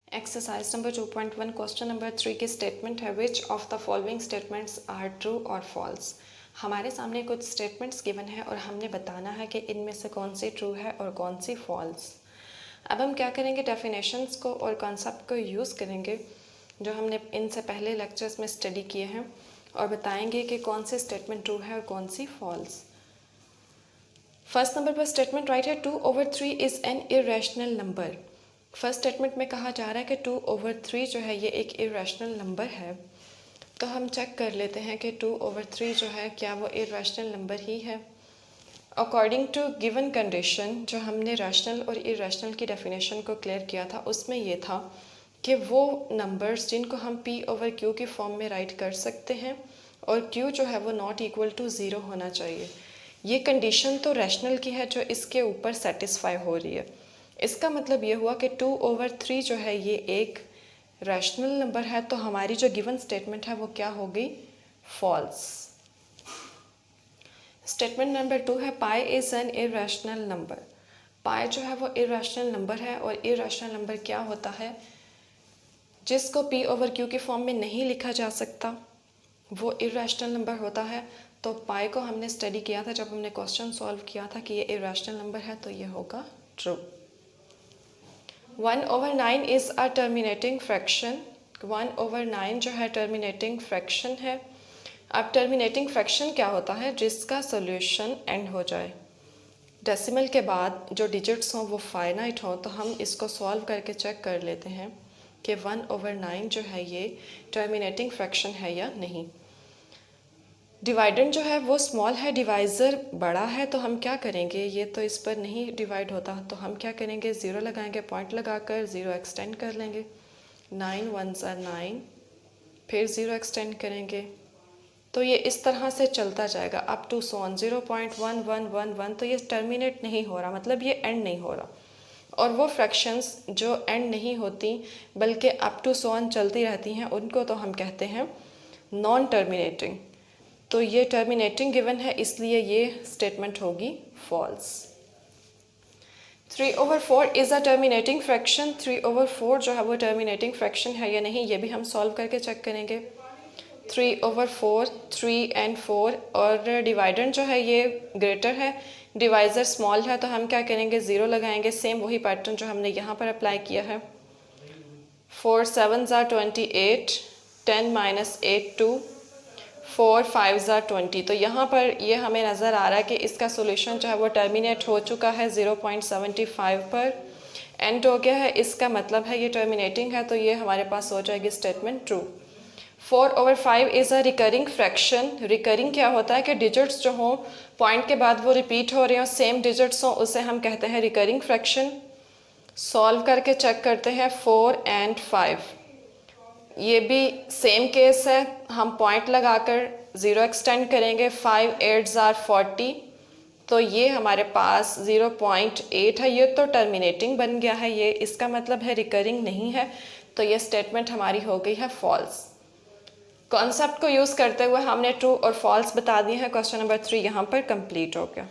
Exercise number 2.1 question number 3 की statement है which of the following statements are true और false. हमारे सामने कुछ स्टेटमेंट्स गिवन है और हमने बताना है कि इनमें से कौन सी ट्रू है और कौन सी फॉल्स। अब हम क्या करेंगे, डेफिनेशंस को और कॉन्सेप्ट को यूज़ करेंगे जो हमने इनसे पहले लेक्चर्स में स्टडी किए हैं और बताएंगे कि कौन सी स्टेटमेंट ट्रू है और कौन सी फॉल्स। फर्स्ट नंबर पर स्टेटमेंट राइट है 2/3 is an irrational number. First statement में कहा जा रहा है कि 2/3 जो है ये एक इरेशनल नंबर है। तो हम चेक कर लेते हैं कि 2/3 जो है क्या वो इरेशनल नंबर ही है। अकॉर्डिंग टू गिवन कंडीशन, जो हमने रैशनल और इरेशनल की डेफिनेशन को क्लियर किया था उसमें ये था कि वो नंबर्स जिनको हम P/Q की फॉर्म में राइट कर सकते हैं और Q जो है वो नॉट इक्वल टू 0 होना चाहिए। ये कंडीशन तो रैशनल की है जो इसके ऊपर सेटिस्फाई हो रही है। इसका मतलब ये हुआ कि 2/3 जो है ये एक रैशनल नंबर है, तो हमारी जो गिवन स्टेटमेंट है वो क्या होगी, फॉल्स। स्टेटमेंट नंबर 2 है पाई इज़ एन इरेशनल नंबर। पाई जो है वो इरेशनल नंबर है और इरेशनल नंबर क्या होता है, जिसको P/Q की फॉर्म में नहीं लिखा जा सकता वो इरेशनल नंबर होता है। तो पाई को हमने स्टडी किया था जब हमने क्वेश्चन सॉल्व किया था कि ये इरेशनल नंबर है, तो ये होगा true. 1/9 is a terminating fraction. 1/9 जो है टर्मिनेटिंग फ्रैक्शन है। अब टर्मिनेटिंग फ्रैक्शन क्या होता है, जिसका सोल्यूशन एंड हो जाए, डेसिमल के बाद जो डिजिट्स हों वो फाइनाइट हों। तो हम इसको सॉल्व करके चेक कर लेते हैं कि 1/9 जो है ये टर्मिनेटिंग फ्रैक्शन है या नहीं। डिवाइडेंड जो है वो स्मॉल है, डिवाइज़र बड़ा है, तो हम क्या करेंगे, ये तो इस पर नहीं डिवाइड होता, तो हम क्या करेंगे, ज़ीरो लगाएंगे, पॉइंट लगाकर ज़ीरो एक्सटेंड कर लेंगे। 9 1s are 9, फिर ज़ीरो एक्सटेंड करेंगे, तो ये इस तरह से चलता जाएगा अप टू सोन 0.1111। तो ये टर्मिनेट नहीं हो रहा, मतलब ये एंड नहीं हो रहा। और वो फ्रैक्शंस जो एंड नहीं होती बल्कि अप टू सोन चलती रहती हैं, उनको तो हम कहते हैं नॉन टर्मिनेटिंग। तो ये टर्मिनेटिंग गिवन है, इसलिए ये स्टेटमेंट होगी false. 3/4 is a terminating fraction. 3/4 जो है वो टर्मिनेटिंग फ्रैक्शन है या नहीं, ये भी हम सॉल्व करके चेक करेंगे। 3/4 3 and 4 और डिवाइडेंड जो है ये ग्रेटर है, डिवाइज़र स्मॉल है, तो हम क्या करेंगे, ज़ीरो लगाएंगे। सेम वही पैटर्न जो हमने यहाँ पर अप्लाई किया है। 4 7s are 28, 10 - 8 2, 4 5s are 20। तो यहाँ पर ये हमें नज़र आ रहा है कि इसका सोल्यूशन जो है वो टर्मिनेट हो चुका है 0.75 पर, एंड हो गया है। इसका मतलब है ये टर्मिनेटिंग है, तो ये हमारे पास हो जाएगी statement true. 4/5 is a recurring fraction. Recurring क्या होता है कि डिजिट्स जो हों पॉइंट के बाद वो रिपीट हो रहे हों, सेम डिजिट्स हों, उसे हम कहते हैं रिकरिंग फ्रैक्शन। सॉल्व करके चेक करते हैं 4 and 5, ये भी सेम केस है, हम पॉइंट लगाकर ज़ीरो एक्सटेंड करेंगे। 5 8s are 40, तो ये हमारे पास 0.8 है, ये तो टर्मिनेटिंग बन गया है, ये इसका मतलब है रिकरिंग नहीं है, तो ये स्टेटमेंट हमारी हो गई है फॉल्स। कॉन्सेप्ट को यूज़ करते हुए हमने ट्रू और फॉल्स बता दिए हैं। क्वेश्चन नंबर 3 यहाँ पर कंप्लीट हो गया।